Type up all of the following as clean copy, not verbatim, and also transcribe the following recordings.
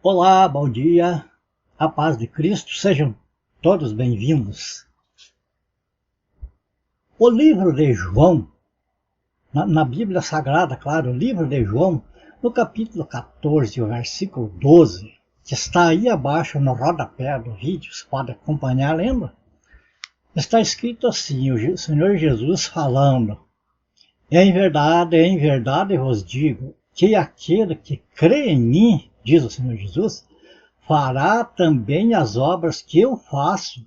Olá, bom dia, a paz de Cristo, sejam todos bem-vindos. O livro de João, na Bíblia Sagrada, claro, o livro de João, no capítulo 14, o versículo 12, que está aí abaixo no rodapé do vídeo, você pode acompanhar, lembra? Está escrito assim, o Senhor Jesus falando: em verdade vos digo, que aquele que crê em mim, diz o Senhor Jesus, fará também as obras que eu faço,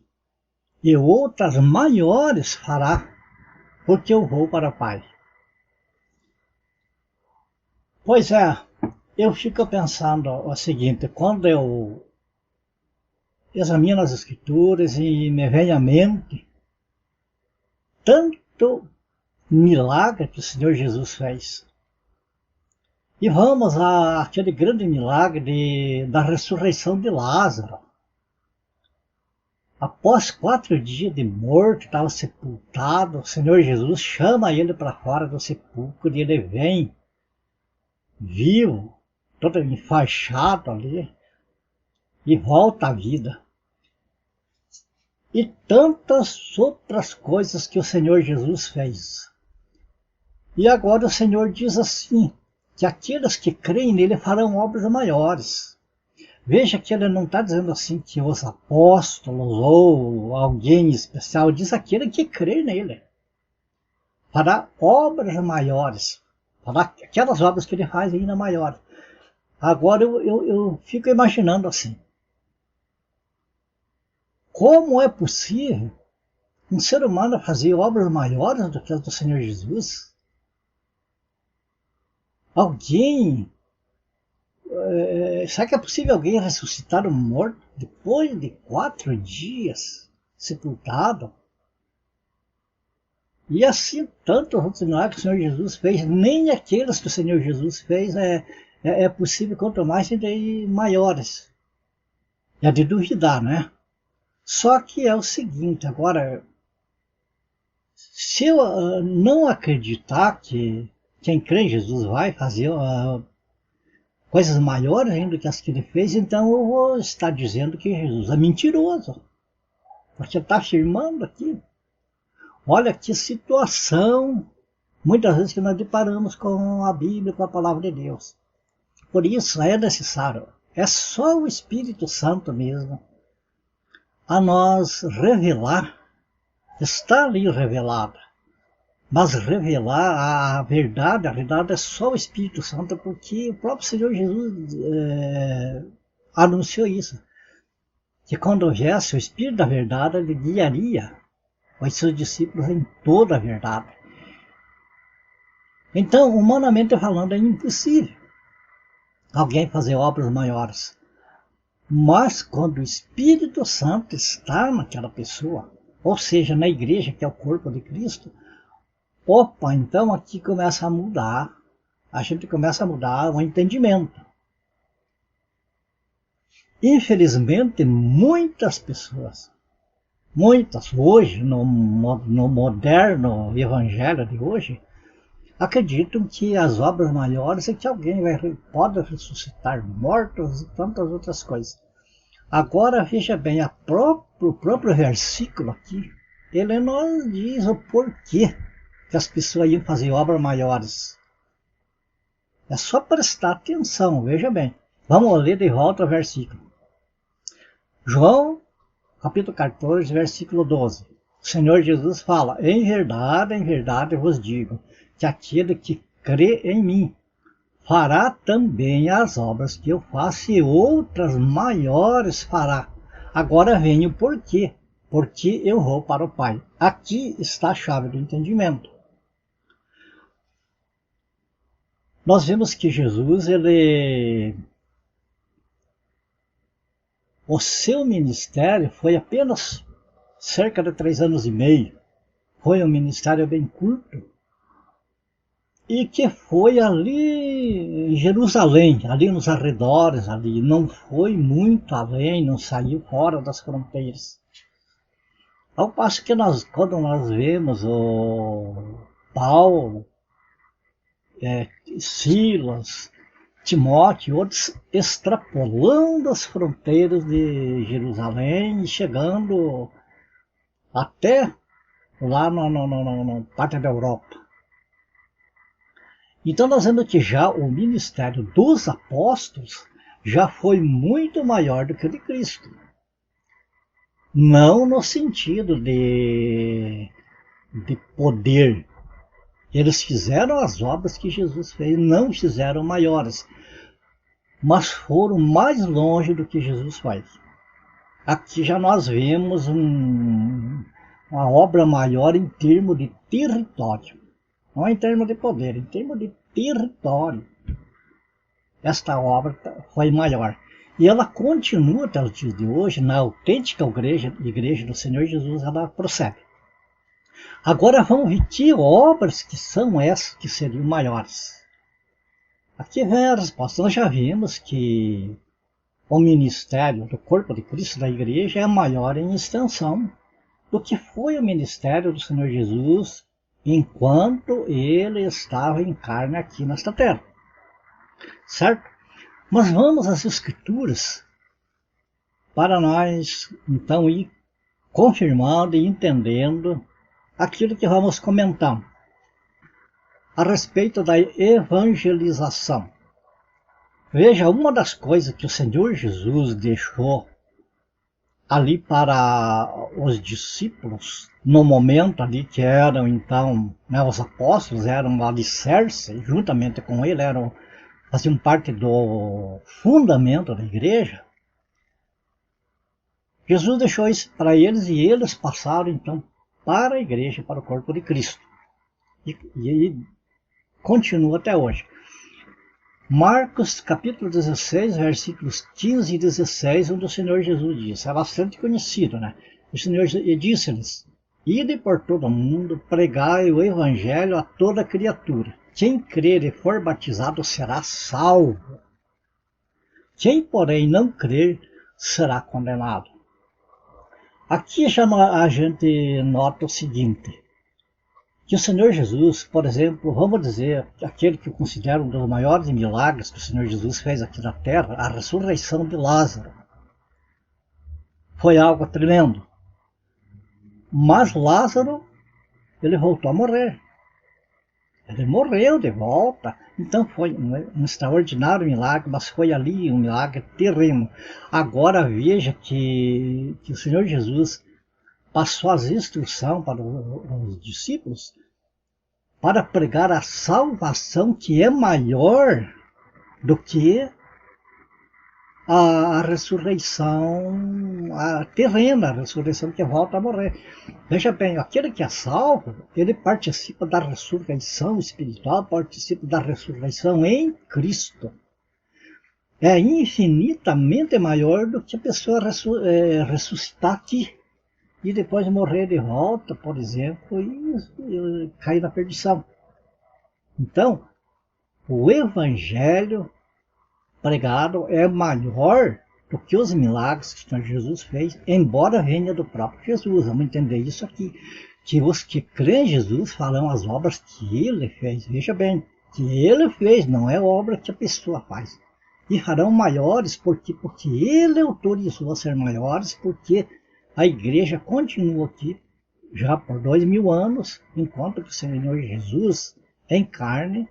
e outras maiores fará, porque eu vou para o Pai. Pois é, eu fico pensando o seguinte, quando eu examino as Escrituras e me vem à mente tanto milagre que o Senhor Jesus fez. E vamos àquele grande milagre da ressurreição de Lázaro. Após 4 dias de morto, estava sepultado, o Senhor Jesus chama ele para fora do sepulcro e ele vem vivo, todo enfaixado ali, e volta à vida. E tantas outras coisas que o Senhor Jesus fez. E agora o Senhor diz assim, que aqueles que creem nele farão obras maiores. Veja que ele não está dizendo assim que os apóstolos ou alguém especial, diz aquele que crê nele. Fará obras maiores, fará aquelas obras que ele faz ainda maiores. Agora eu fico imaginando assim, como é possível um ser humano fazer obras maiores do que as do Senhor Jesus? Alguém... será que é possível alguém ressuscitar um morto depois de 4 dias sepultado? E assim, tantos outros milagres que o Senhor Jesus fez, nem aqueles que o Senhor Jesus fez é possível, quanto mais de maiores. É de duvidar, né? Só que é o seguinte, agora, se eu não acreditar que quem crê em Jesus vai fazer coisas maiores ainda do que as que ele fez, então eu vou estar dizendo que Jesus é mentiroso. Porque está afirmando aqui. Olha que situação, muitas vezes que nós deparamos com a Bíblia, com a palavra de Deus. Por isso é necessário, é só o Espírito Santo mesmo, a nós revelar, está ali revelada, mas revelar a verdade é só o Espírito Santo, porque o próprio Senhor Jesus anunciou isso, que quando viesse o Espírito da verdade, ele guiaria os seus discípulos em toda a verdade. Então, humanamente falando, é impossível alguém fazer obras maiores. Mas quando o Espírito Santo está naquela pessoa, ou seja, na igreja, que é o corpo de Cristo, opa, então aqui começa a mudar, a gente começa a mudar o entendimento. Infelizmente, muitas pessoas, hoje, no moderno evangelho de hoje, acreditam que as obras maiores é que alguém pode ressuscitar mortos e tantas outras coisas. Agora veja bem, o próprio versículo aqui, ele nos diz o porquê que as pessoas iam fazer obras maiores. É só prestar atenção, veja bem. Vamos ler de volta o versículo. João, capítulo 14, versículo 12. O Senhor Jesus fala: em verdade vos digo, que aquele que crê em mim fará também as obras que eu faço e outras maiores fará. Agora vem o porquê. Porque eu vou para o Pai. Aqui está a chave do entendimento. Nós vimos que Jesus, o seu ministério foi apenas cerca de 3 anos e meio. Foi um ministério bem curto. E que foi ali em Jerusalém, ali nos arredores, ali, não foi muito além, não saiu fora das fronteiras. Ao passo que quando nós vemos o Paulo, Silas, Timóteo e outros extrapolando as fronteiras de Jerusalém e chegando até lá na parte da Europa. Então nós vemos que já o ministério dos apóstolos já foi muito maior do que o de Cristo. Não no sentido de poder. Eles fizeram as obras que Jesus fez, não fizeram maiores, mas foram mais longe do que Jesus faz. Aqui já nós vemos uma obra maior em termos de território, não em termos de poder, em termos de território. Esta obra foi maior. E ela continua até os dias de hoje, na autêntica igreja do Senhor Jesus, ela prossegue. Agora vamos ver que obras que são essas que seriam maiores. Aqui vem a resposta. Nós já vimos que o ministério do corpo de Cristo da igreja é maior em extensão do que foi o ministério do Senhor Jesus enquanto ele estava em carne aqui nesta terra. Certo? Mas vamos às Escrituras para nós, então, ir confirmando e entendendo aquilo que vamos comentar a respeito da evangelização. Veja, uma das coisas que o Senhor Jesus deixou ali para os discípulos, no momento ali que eram então, os apóstolos eram o alicerce, juntamente com ele faziam parte do fundamento da igreja. Jesus deixou isso para eles e eles passaram então para a igreja, para o corpo de Cristo. E continua até hoje. Marcos capítulo 16, versículos 15 e 16, onde o Senhor Jesus disse, é bastante conhecido, né? O Senhor disse-lhes, ide por todo o mundo, pregai o evangelho a toda criatura. Quem crer e for batizado será salvo. Quem, porém, não crer será condenado. Aqui já a gente nota o seguinte, que o Senhor Jesus, por exemplo, vamos dizer, aquele que eu considero um dos maiores milagres que o Senhor Jesus fez aqui na terra, a ressurreição de Lázaro, foi algo tremendo. Mas Lázaro, ele voltou a morrer. Ele morreu de volta. Então foi um extraordinário milagre, mas foi ali um milagre terreno. Agora veja que o Senhor Jesus passou as instruções para os discípulos para pregar a salvação que é maior do que a ressurreição terrena, a ressurreição que volta a morrer. Veja bem, aquele que é salvo, ele participa da ressurreição espiritual, participa da ressurreição em Cristo. É infinitamente maior do que a pessoa ressuscitar aqui e depois morrer de volta, por exemplo, e cair na perdição. Então, o Evangelho pregado é maior do que os milagres que o Senhor Jesus fez, embora venha do próprio Jesus. Vamos entender isso aqui. Que os que creem em Jesus farão as obras que ele fez. Veja bem, que ele fez, não é obra que a pessoa faz. E farão maiores porque ele autorizou a ser maiores, porque a igreja continua aqui já por 2000 anos, enquanto que o Senhor Jesus, em carne,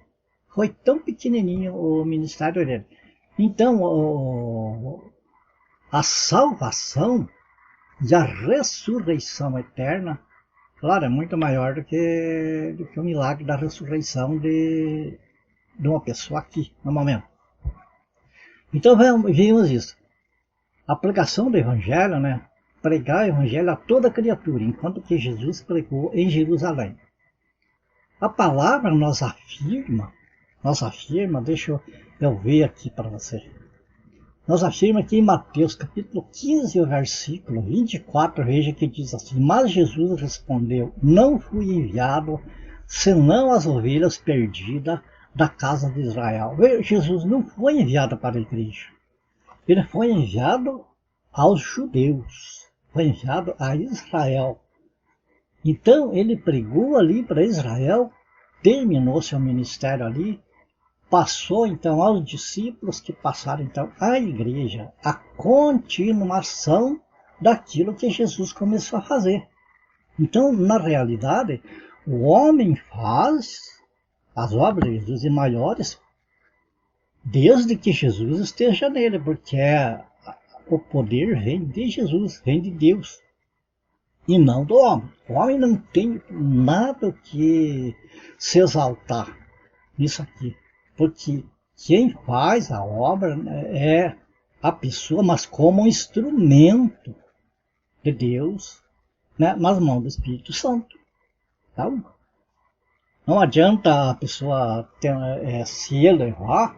foi tão pequenininho o ministério dele. Então, a salvação e a ressurreição eterna, claro, é muito maior do que o milagre da ressurreição de uma pessoa aqui, no momento. Então, vimos isso. A pregação do Evangelho, né? Pregar o Evangelho a toda criatura, enquanto que Jesus pregou em Jerusalém. A palavra nos afirma, deixa eu ver aqui para você. Nos afirma aqui em Mateus capítulo 15, o versículo 24, veja que diz assim, mas Jesus respondeu, não fui enviado senão as ovelhas perdidas da casa de Israel. Jesus não foi enviado para a igreja, ele foi enviado aos judeus, foi enviado a Israel. Então ele pregou ali para Israel, terminou seu ministério ali, passou então aos discípulos, que passaram então à igreja, a continuação daquilo que Jesus começou a fazer. Então, na realidade, o homem faz as obras de Jesus e maiores desde que Jesus esteja nele, porque o poder vem de Jesus, vem de Deus, e não do homem. O homem não tem nada que se exaltar nisso aqui, porque quem faz a obra é a pessoa, mas como um instrumento de Deus, né, nas mãos do Espírito Santo. Então, não adianta a pessoa se elevar,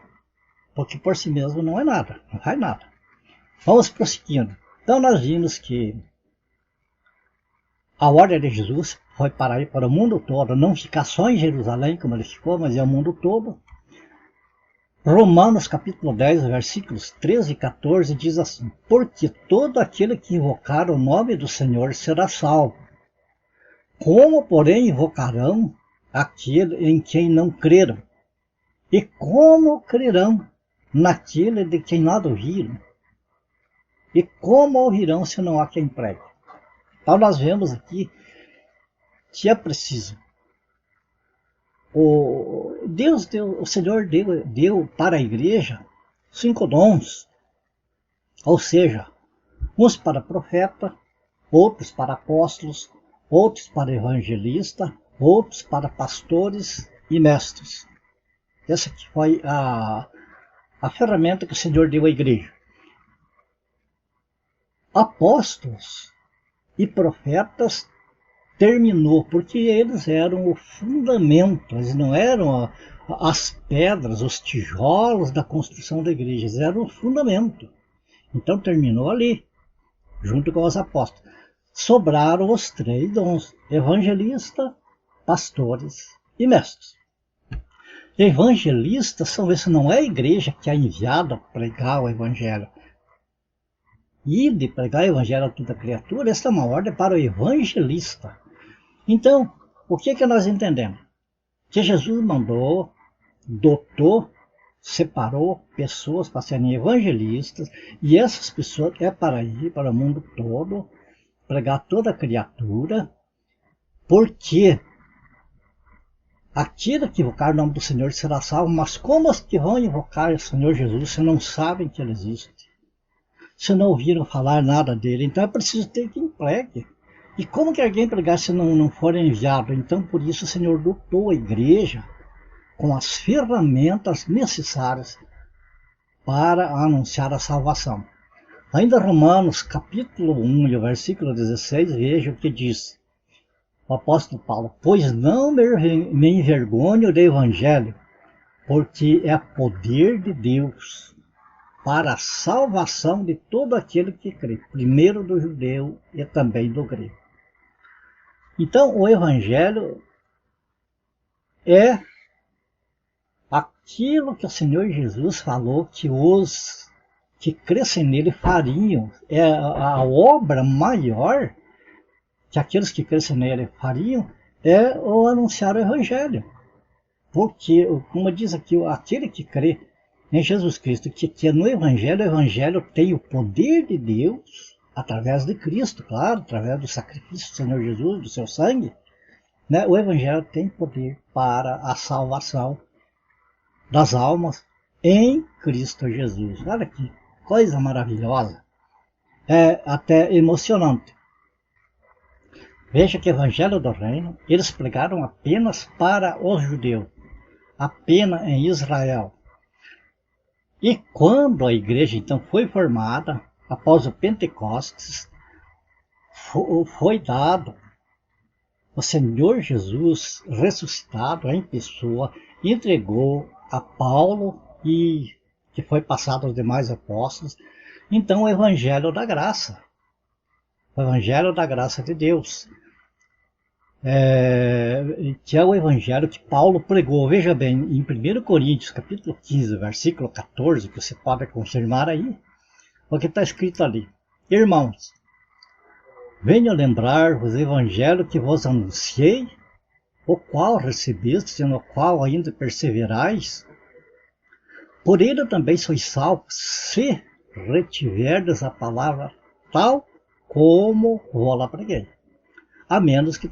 porque por si mesmo não é nada, não faz nada. Vamos prosseguindo. Então nós vimos que a ordem de Jesus foi para ir para o mundo todo, não ficar só em Jerusalém, como ele ficou, mas é o mundo todo. Romanos capítulo 10, versículos 13 e 14 diz assim: porque todo aquele que invocar o nome do Senhor será salvo. Como, porém, invocarão aquele em quem não creram? E como crerão naquele de quem nada ouviram? E como ouvirão se não há quem pregue? Então nós vemos aqui que é preciso. O Senhor deu para a igreja 5 dons, ou seja, uns para profeta, outros para apóstolos, outros para evangelista, outros para pastores e mestres. Essa aqui foi a ferramenta que o Senhor deu à igreja. Apóstolos e profetas terminou, porque eles eram o fundamento, eles não eram as pedras, os tijolos da construção da igreja, eles eram o fundamento. Então terminou ali, junto com os apóstolos. Sobraram os 3 dons: evangelista, pastores e mestres. Evangelistas são esses, não é a igreja que é enviada a pregar o evangelho. E de pregar o evangelho a toda criatura, essa é uma ordem para o evangelista. Então, o que nós entendemos? Que Jesus mandou, dotou, separou pessoas para serem evangelistas, e essas pessoas é para ir para o mundo todo, pregar toda criatura, porque aquele que invocar o nome do Senhor será salvo, mas como os que vão invocar o Senhor Jesus, se não sabem que Ele existe, se não ouviram falar nada dele, então é preciso ter quem pregue. E como que alguém pregar se não for enviado? Então por isso o Senhor dotou a igreja com as ferramentas necessárias para anunciar a salvação. Ainda Romanos capítulo 1 e o versículo 16, veja o que diz o apóstolo Paulo: pois não me envergonho do evangelho, porque é poder de Deus para a salvação de todo aquele que crê, primeiro do judeu e também do grego. Então o evangelho é aquilo que o Senhor Jesus falou que os que crescem nele fariam, é a obra maior que aqueles que crescem nele fariam, é o anunciar o evangelho. Porque, como diz aqui, aquele que crê em Jesus Cristo, que no evangelho, o evangelho tem o poder de Deus, através de Cristo, claro, através do sacrifício do Senhor Jesus, do seu sangue, né? O evangelho tem poder para a salvação das almas em Cristo Jesus. Olha que coisa maravilhosa, é até emocionante. Veja que o evangelho do reino, eles pregaram apenas para os judeus, apenas em Israel. E quando a igreja então foi formada, após o Pentecostes, foi dado o Senhor Jesus ressuscitado em pessoa, entregou a Paulo e que foi passado aos demais apóstolos, então o evangelho da graça, o evangelho da graça de Deus, que é o evangelho que Paulo pregou. Veja bem, em 1 Coríntios capítulo 15, versículo 14, que você pode confirmar aí, o que está escrito ali: irmãos, venho lembrar-vos o evangelho que vos anunciei, o qual recebestes e no qual ainda perseverais, Por ele também sois salvos, se retiverdes a palavra tal como vou-la preguei. A menos que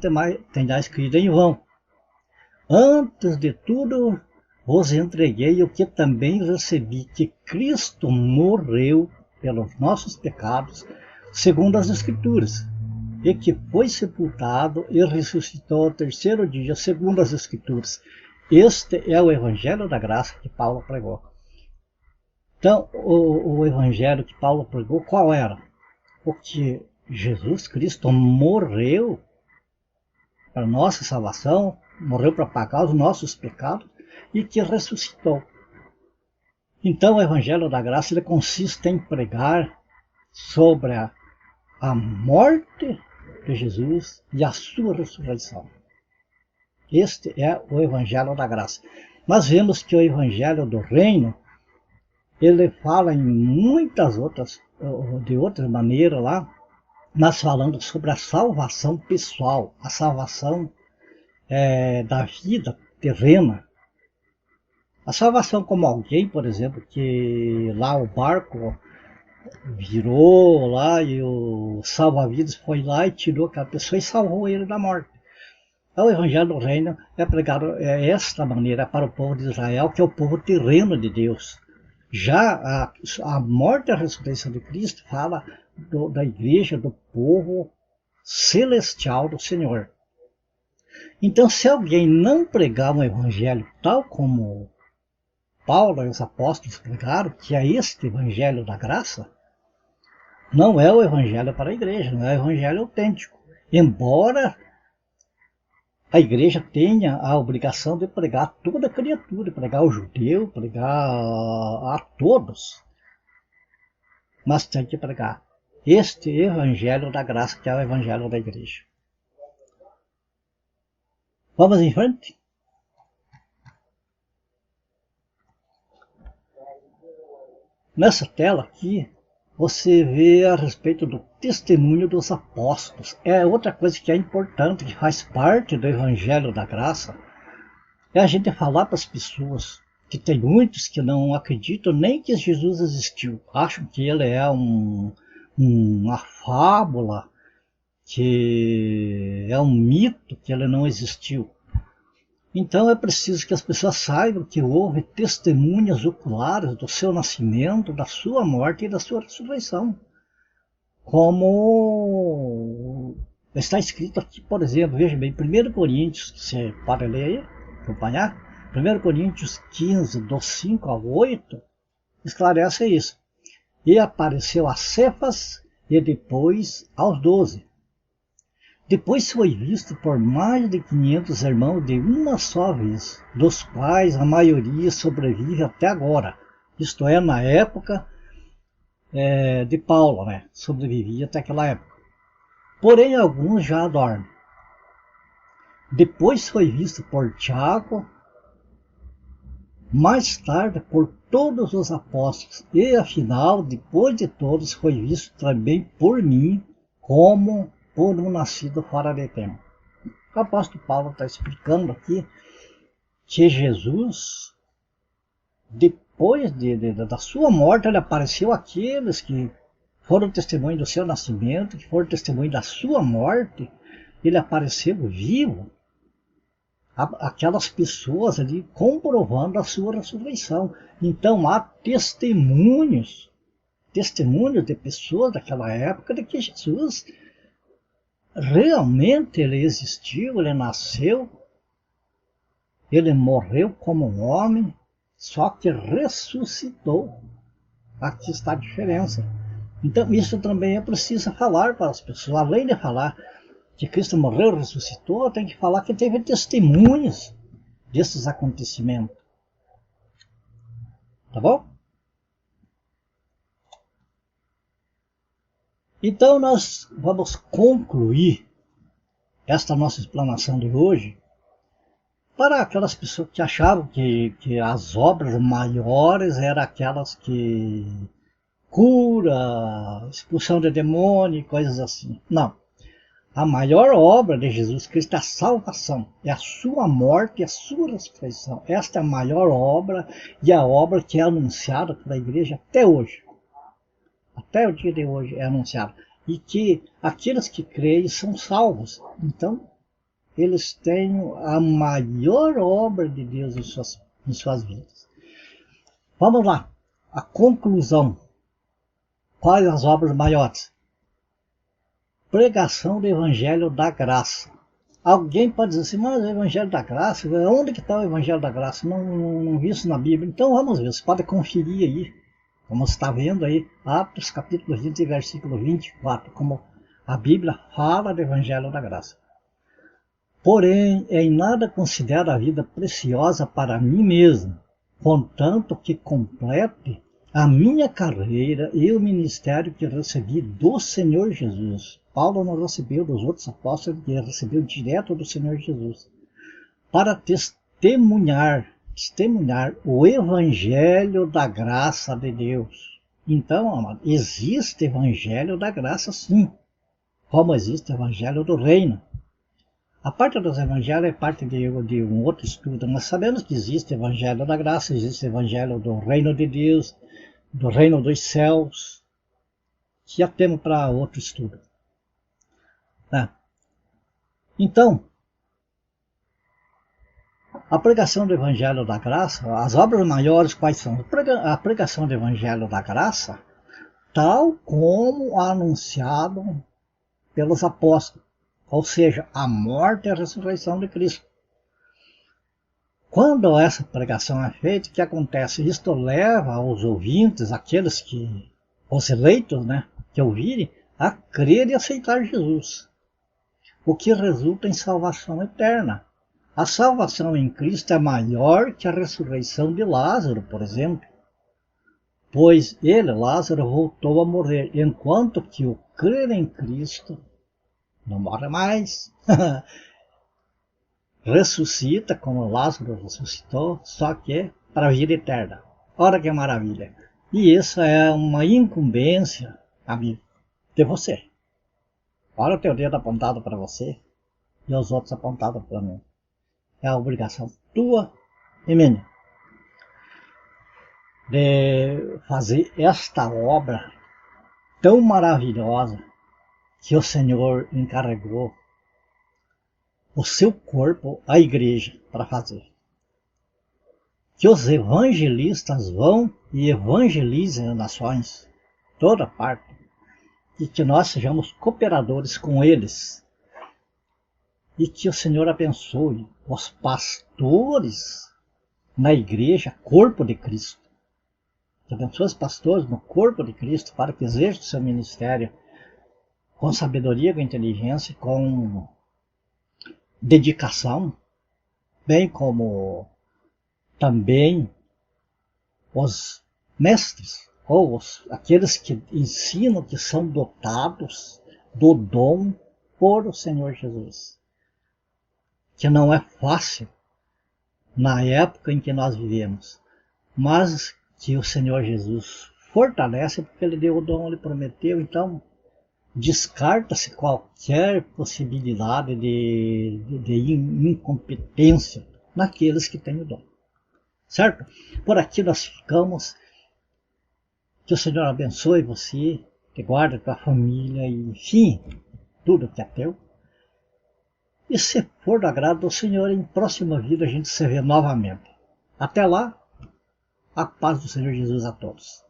tenhais crido em vão. Antes de tudo vos entreguei o que também recebi, que Cristo morreu pelos nossos pecados, segundo as Escrituras, e que foi sepultado e ressuscitou ao terceiro dia, segundo as Escrituras. Este é o Evangelho da Graça que Paulo pregou. Então, o Evangelho que Paulo pregou, qual era? O que Jesus Cristo morreu para nossa salvação, morreu para pagar os nossos pecados e que ressuscitou. Então, o Evangelho da Graça ele consiste em pregar sobre a morte de Jesus e a sua ressurreição. Este é o Evangelho da Graça. Nós vemos que o Evangelho do Reino ele fala em muitas outras, de outra maneira lá, mas falando sobre a salvação pessoal, a salvação da vida terrena. A salvação como alguém, por exemplo, que lá o barco virou lá e o salva-vidas foi lá e tirou aquela pessoa e salvou ele da morte. Então, o Evangelho do Reino é pregado esta maneira para o povo de Israel, que é o povo terreno de Deus. Já a morte e a ressurreição de Cristo fala da igreja, do povo celestial do Senhor. Então, se alguém não pregar um evangelho tal como Paulo e os apóstolos pregaram, que é este evangelho da graça, não é o evangelho para a igreja, não é o evangelho autêntico. Embora a igreja tenha a obrigação de pregar a toda criatura, pregar ao judeu, pregar a todos. Mas tem que pregar este evangelho da graça, que é o evangelho da igreja. Vamos em frente? Nessa tela aqui, você vê a respeito do testemunho dos apóstolos. É outra coisa que é importante, que faz parte do Evangelho da Graça, é a gente falar para as pessoas, que tem muitos que não acreditam nem que Jesus existiu. Acham que ele é uma fábula, que é um mito, que ele não existiu. Então é preciso que as pessoas saibam que houve testemunhas oculares do seu nascimento, da sua morte e da sua ressurreição. Como está escrito aqui, por exemplo, veja bem, 1 Coríntios, que você pode ler aí, acompanhar, 1 Coríntios 15, do 5 ao 8, esclarece isso. E apareceu a Cefas e depois aos 12. Depois foi visto por mais de 500 irmãos de uma só vez, dos quais a maioria sobrevive até agora. Isto é, na época de Paulo, né? Sobrevivia até aquela época. Porém, alguns já dormem. Depois foi visto por Tiago, mais tarde por todos os apóstolos, e afinal, depois de todos, foi visto também por mim, como por um nascido fora de tempo. O apóstolo Paulo está explicando aqui que Jesus, depois da sua morte, ele apareceu àqueles que foram testemunho do seu nascimento, que foram testemunho da sua morte. Ele apareceu vivo. Aquelas pessoas ali comprovando a sua ressurreição. Então há testemunhos de pessoas daquela época de que Jesus realmente ele existiu, ele nasceu, ele morreu como um homem, só que ressuscitou. Aqui está a diferença. Então isso também é preciso falar para as pessoas. Além de falar que Cristo morreu e ressuscitou, tem que falar que teve testemunhos desses acontecimentos. Tá bom? Então nós vamos concluir esta nossa explanação de hoje para aquelas pessoas que achavam que as obras maiores eram aquelas que cura, expulsão de demônio e coisas assim. Não. A maior obra de Jesus Cristo é a salvação, é a sua morte e a sua ressurreição. Esta é a maior obra e a obra que é anunciada pela igreja até hoje. Até o dia de hoje é anunciada. E que aqueles que creem são salvos. Então, eles têm a maior obra de Deus em suas vidas. Vamos lá. A conclusão. Quais as obras maiores? Pregação do Evangelho da Graça. Alguém pode dizer assim, mas o Evangelho da Graça, onde que está o Evangelho da Graça? Não vi isso na Bíblia. Então vamos ver, você pode conferir aí, como você está vendo aí, Atos capítulo 20, versículo 24, como a Bíblia fala do Evangelho da Graça. Porém, em nada considero a vida preciosa para mim mesmo, contanto que complete a minha carreira e o ministério que recebi do Senhor Jesus. Paulo não recebeu dos outros apóstolos, ele recebeu direto do Senhor Jesus. Para testemunhar o Evangelho da graça de Deus. Então, amado, existe Evangelho da graça sim, como existe Evangelho do reino. A parte dos evangelhos é parte de um outro estudo, mas sabemos que existe Evangelho da graça, existe Evangelho do reino de Deus, do reino dos céus, que já temos para outro estudo. Então, a pregação do Evangelho da Graça, as obras maiores quais são? A pregação do Evangelho da Graça, tal como anunciado pelos apóstolos, ou seja, a morte e a ressurreição de Cristo. Quando essa pregação é feita, o que acontece? Isto leva os ouvintes, aqueles que, os eleitos, que ouvirem, a crer e aceitar Jesus, o que resulta em salvação eterna. A salvação em Cristo é maior que a ressurreição de Lázaro, por exemplo, pois ele, Lázaro, voltou a morrer, enquanto que o crer em Cristo não morre mais. Ressuscita, como Lázaro ressuscitou, só que para a vida eterna. Olha que maravilha. E isso é uma incumbência, amigo, de você. Olha o teu dedo apontado para você e os outros apontados para mim. É a obrigação tua e minha de fazer esta obra tão maravilhosa que o Senhor encarregou o seu corpo, a igreja, para fazer. Que os evangelistas vão e evangelizem as nações, toda parte, e que nós sejamos cooperadores com eles. E que o Senhor abençoe os pastores na igreja, corpo de Cristo. Que abençoe os pastores no corpo de Cristo para que exerçam o seu ministério com sabedoria, com inteligência, com dedicação, bem como também os mestres, ou aqueles que ensinam, que são dotados do dom por o Senhor Jesus. Que não é fácil na época em que nós vivemos, mas que o Senhor Jesus fortalece porque Ele deu o dom, Ele prometeu, então descarta-se qualquer possibilidade de incompetência naqueles que têm o dom. Certo? Por aqui nós ficamos. Que o Senhor abençoe você, que guarde a tua família, e, enfim, tudo que é teu. E se for do agrado do Senhor, em próxima vida a gente se vê novamente. Até lá, a paz do Senhor Jesus a todos.